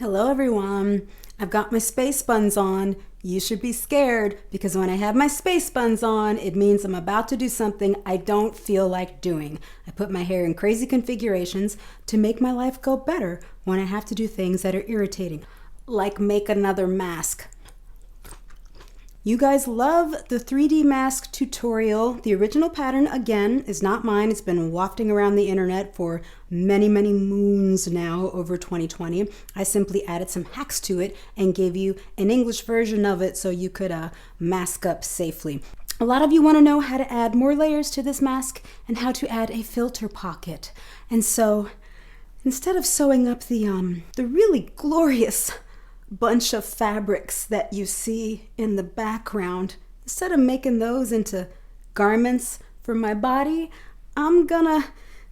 Hello everyone, I've got my space buns on. You should be scared because when I have my space buns on, it means I'm about to do something I don't feel like doing. I put my hair in crazy configurations to make my life go better when I have to do things that are irritating, like make another mask. You guys love the 3D mask tutorial. The original pattern, again, is not mine. It's been wafting around the internet for many moons now, over 2020. I simply added some hacks to it and gave you an English version of it so you could mask up safely. A lot of you want to know how to add more layers to this mask and how to add a filter pocket. And so instead of sewing up the really glorious bunch of fabrics that you see in the background, instead of making those into garments for my body, I'm gonna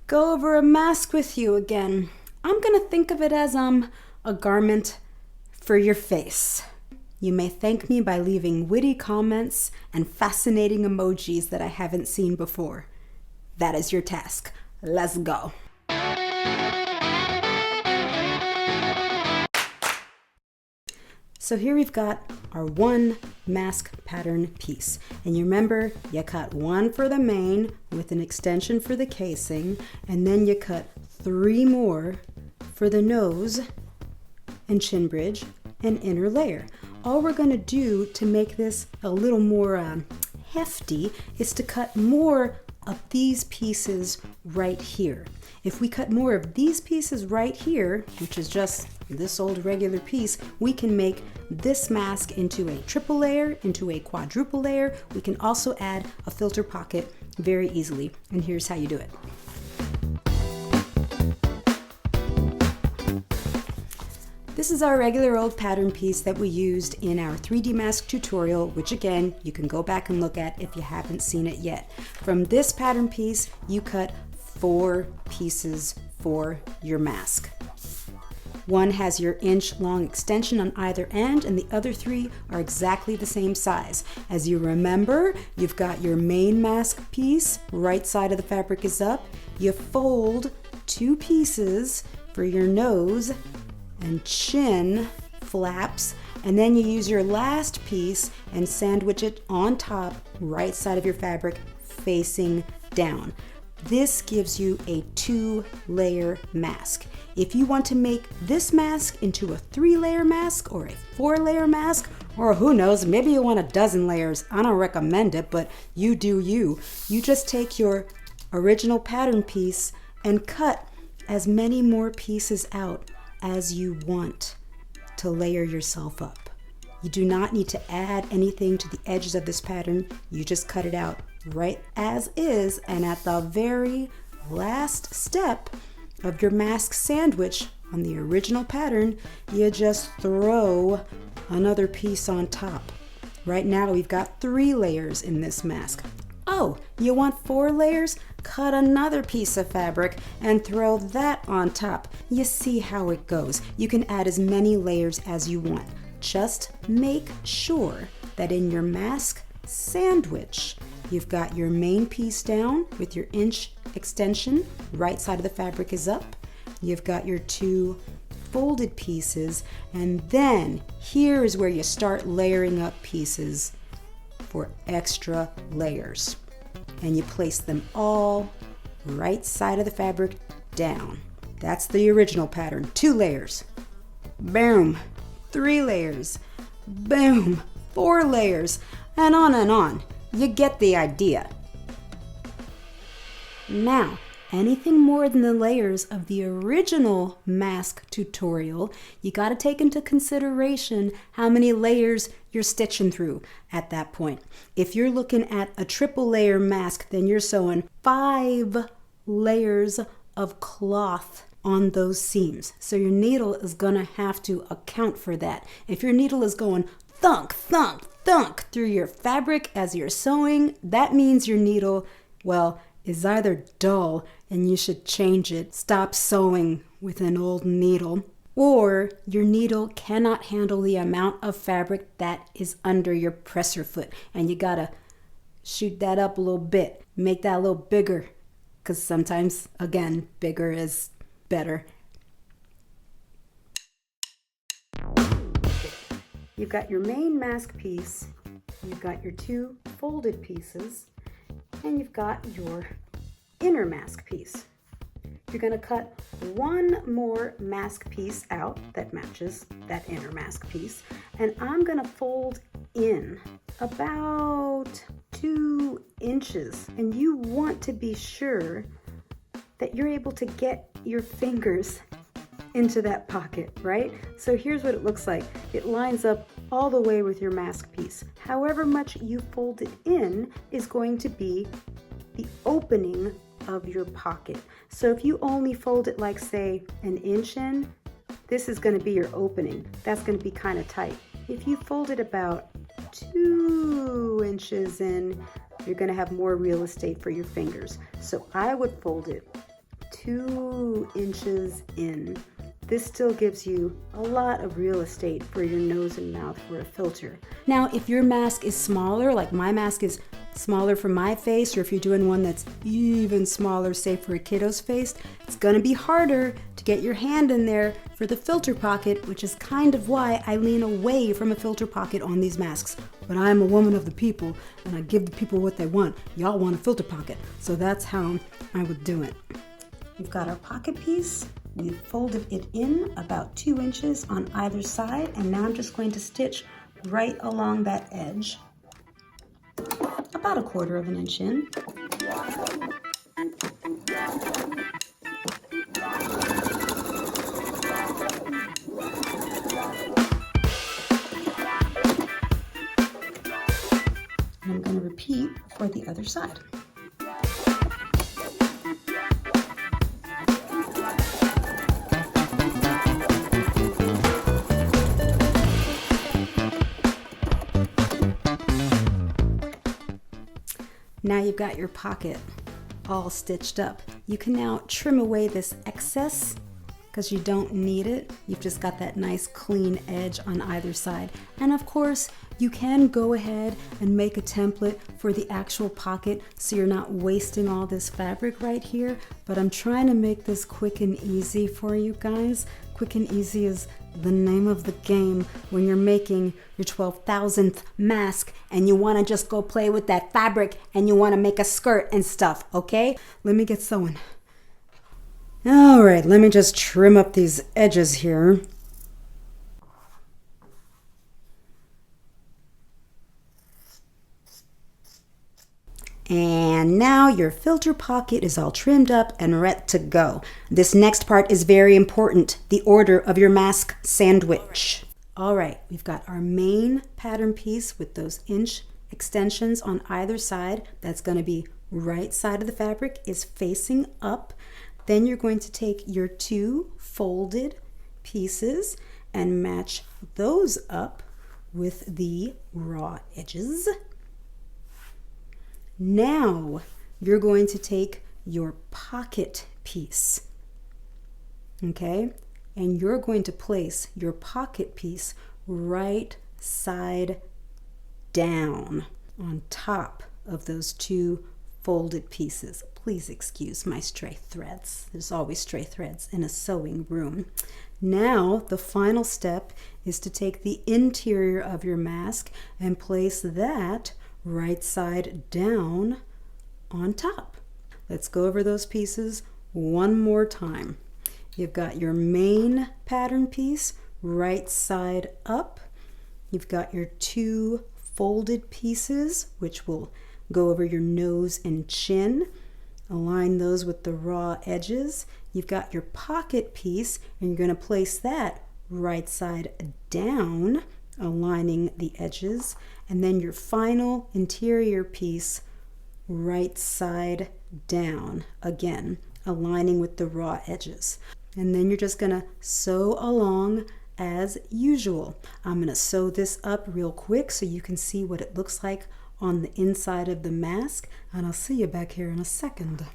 go over a mask with you again. I'm gonna think of it as a garment for your face. You may thank me by leaving witty comments and fascinating emojis that I haven't seen before. That is your task. Let's go. So here we've got our one mask pattern piece. And you remember, you cut one for the mane with an extension for the casing, and then you cut 3 more for the nose and chin bridge and inner layer. All we're gonna do to make this a little more hefty is to cut more of these pieces right here. If we cut more of these pieces right here, which is just this old regular piece, we can make this mask into a triple layer, into a quadruple layer. We can also add a filter pocket very easily. And here's how you do it. This is our regular old pattern piece that we used in our 3D mask tutorial, which again, you can go back and look at if you haven't seen it yet. From this pattern piece, you cut 4 pieces for your mask. One has your inch-long extension on either end, and the other 3 are exactly the same size. As you remember, you've got your main mask piece, right side of the fabric is up. You fold 2 pieces for your nose and chin flaps, and then you use your last piece and sandwich it on top, right side of your fabric, facing down. This gives you a 2-layer mask. If you want to make this mask into a 3-layer mask or a 4-layer mask, or who knows, maybe you want a dozen layers, I don't recommend it, but you do you. You just take your original pattern piece and cut as many more pieces out as you want to layer yourself up. You do not need to add anything to the edges of this pattern. You just cut it out right as is, and at the very last step of your mask sandwich on the original pattern, you just throw another piece on top. Right now we've got 3 layers in this mask. Oh, you want 4 layers? Cut another piece of fabric and throw that on top. You see how it goes. You can add as many layers as you want. Just make sure that in your mask sandwich, you've got your main piece down with your inch extension, right side of the fabric is up. You've got your 2 folded pieces, and then here is where you start layering up pieces for extra layers. And you place them all right side of the fabric down. That's the original pattern. 2 layers. Boom. 3 layers. Boom. 4 layers. And on and on. You get the idea. Now, anything more than the layers of the original mask tutorial, you got to take into consideration how many layers you're stitching through at that point. If you're looking at a triple layer mask, then you're sewing 5 layers of cloth on those seams. So your needle is gonna have to account for that. If your needle is going thunk, thunk, thunk through your fabric as you're sewing, that means your needle, well, is either dull and you should change it, stop sewing with an old needle, or your needle cannot handle the amount of fabric that is under your presser foot, and you gotta shoot that up a little bit, make that a little bigger, because sometimes, again, bigger is better. You've got your main mask piece, you've got your two folded pieces, and you've got your inner mask piece. You're going to cut one more mask piece out that matches that inner mask piece, and I'm going to fold in about 2 inches, and you want to be sure that you're able to get your fingers into that pocket, right? So here's what it looks like. It lines up all the way with your mask piece. However much you fold it in is going to be the opening of your pocket. So if you only fold it like, say, 1 inch in, this is going to be your opening. That's going to be kind of tight. If you fold it about 2 inches in, you're going to have more real estate for your fingers. So I would fold it 2 inches in. This still gives you a lot of real estate for your nose and mouth for a filter. Now, if your mask is smaller, like my mask is smaller for my face, or if you're doing one that's even smaller, say for a kiddo's face, it's gonna be harder to get your hand in there for the filter pocket, which is kind of why I lean away from a filter pocket on these masks. But I'm a woman of the people, and I give the people what they want. Y'all want a filter pocket, so that's how I would do it. We've got our pocket piece. We've folded it in about 2 inches on either side, and now I'm just going to stitch right along that edge, about 1/4 inch in. And I'm going to repeat for the other side. Now you've got your pocket all stitched up. You can now trim away this excess because you don't need it. You've just got that nice clean edge on either side. And of course, you can go ahead and make a template for the actual pocket so you're not wasting all this fabric right here. But I'm trying to make this quick and easy for you guys. Quick and easy is the name of the game when you're making your 12,000th mask and you want to just go play with that fabric and you want to make a skirt and stuff, okay? Let me get sewing. All right, let me just trim up these edges here. And now your filter pocket is all trimmed up and ready to go. This next part is very important, the order of your mask sandwich. All right, we've got our main pattern piece with those inch extensions on either side. That's going to be right side of the fabric is facing up. Then you're going to take your two folded pieces and match those up with the raw edges. Now you're going to take your pocket piece, okay? And you're going to place your pocket piece right side down on top of those two folded pieces. Please excuse my stray threads. There's always stray threads in a sewing room. Now the final step is to take the interior of your mask and place that right side down on top. Let's go over those pieces one more time. You've got your main pattern piece right side up. You've got your two folded pieces, which will go over your nose and chin. Align those with the raw edges. You've got your pocket piece, and you're going to place that right side down, aligning the edges. And then your final interior piece right side down, again aligning with the raw edges. And then you're just going to sew along as usual. I'm going to sew this up real quick so you can see what it looks like on the inside of the mask, and I'll see you back here in a second.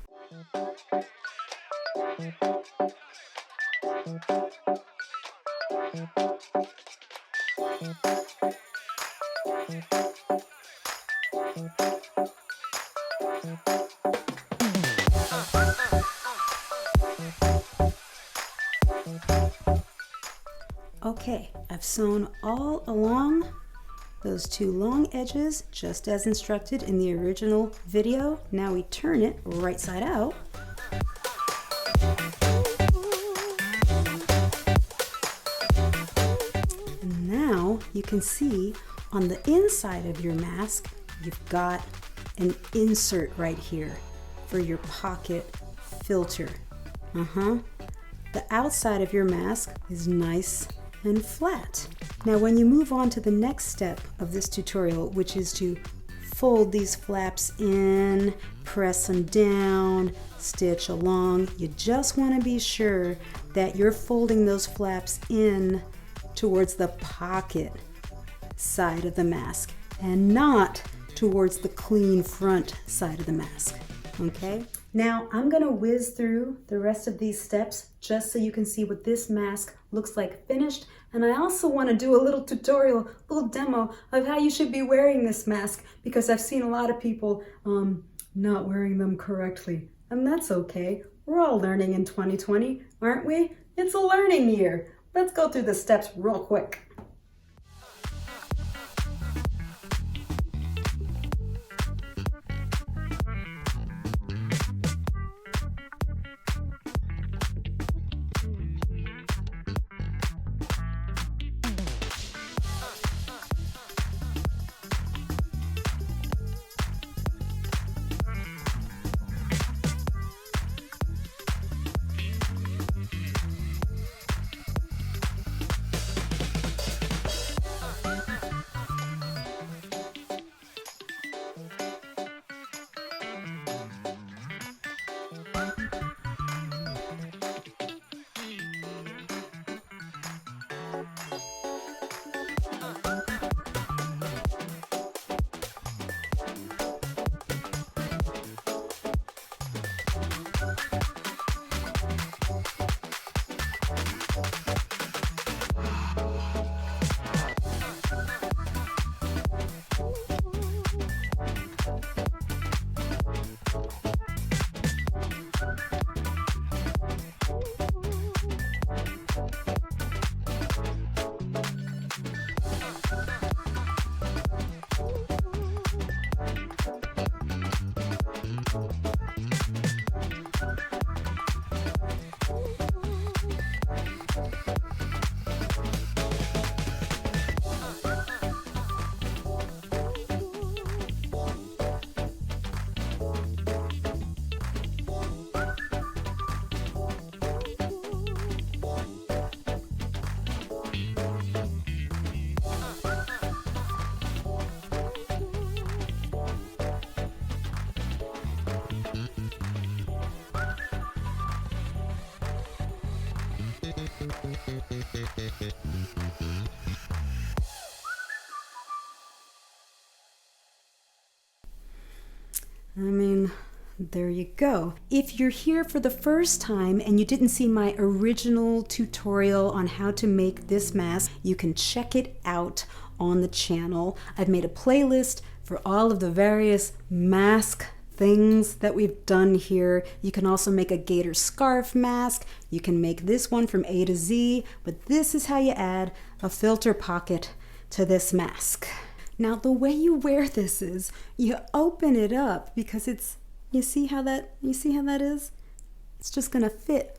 Okay, I've sewn all along those two long edges just as instructed in the original video. Now we turn it right side out. And now you can see on the inside of your mask, you've got an insert right here for your pocket filter. The outside of your mask is nice and flat. Now when you move on to the next step of this tutorial, which is to fold these flaps in, press them down, stitch along, you just want to be sure that you're folding those flaps in towards the pocket side of the mask and not towards the clean front side of the mask. Okay? Now I'm going to whiz through the rest of these steps just so you can see what this mask looks like finished. And I also want to do a little tutorial, a little demo of how you should be wearing this mask, because I've seen a lot of people not wearing them correctly. And that's okay. We're all learning in 2020, aren't we? It's a learning year. Let's go through the steps real quick. I mean, there you go. If you're here for the first time and you didn't see my original tutorial on how to make this mask, you can check it out on the channel. I've made a playlist for all of the various mask things that we've done here. You can also make a gator scarf mask. You can make this one from A to Z, but this is how you add a filter pocket to this mask. Now the way you wear this is you open it up, because it's, you see how that is? It's just gonna fit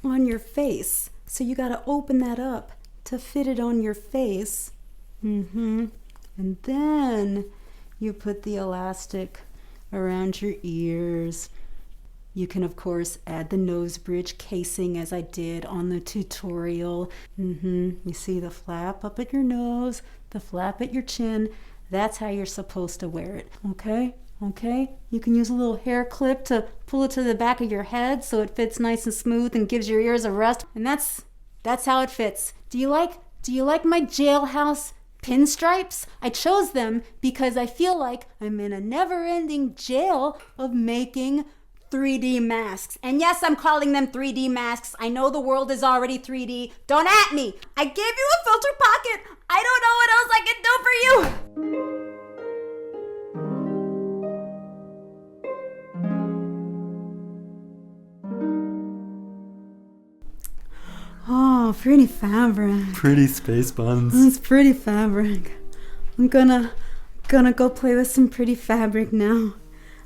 on your face. So you gotta open that up to fit it on your face. And then you put the elastic around your ears. You can of course add the nose bridge casing as I did on the tutorial. You see the flap up at your nose, the flap at your chin. That's how you're supposed to wear it, okay? Okay? You can use a little hair clip to pull it to the back of your head so it fits nice and smooth and gives your ears a rest. And that's how it fits. Do you like my jailhouse pinstripes? I chose them because I feel like I'm in a never-ending jail of making 3D masks. And yes, I'm calling them 3D masks. I know the world is already 3D. Don't at me. I gave you a filter pocket. I don't know what else I can do for you. Oh, Wow, pretty fabric. Pretty space buns. It's pretty fabric. I'm gonna go play with some pretty fabric now.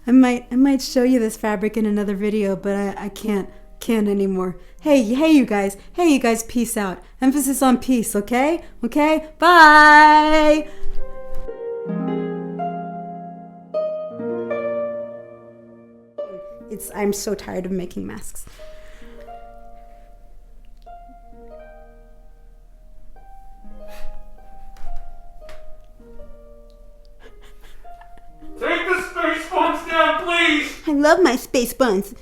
I might show you this fabric in another video, but I can't anymore. Hey you guys, peace out. Emphasis on peace, okay? Okay? Bye! I'm so tired of making masks. Take the space buns down, please! I love my space buns.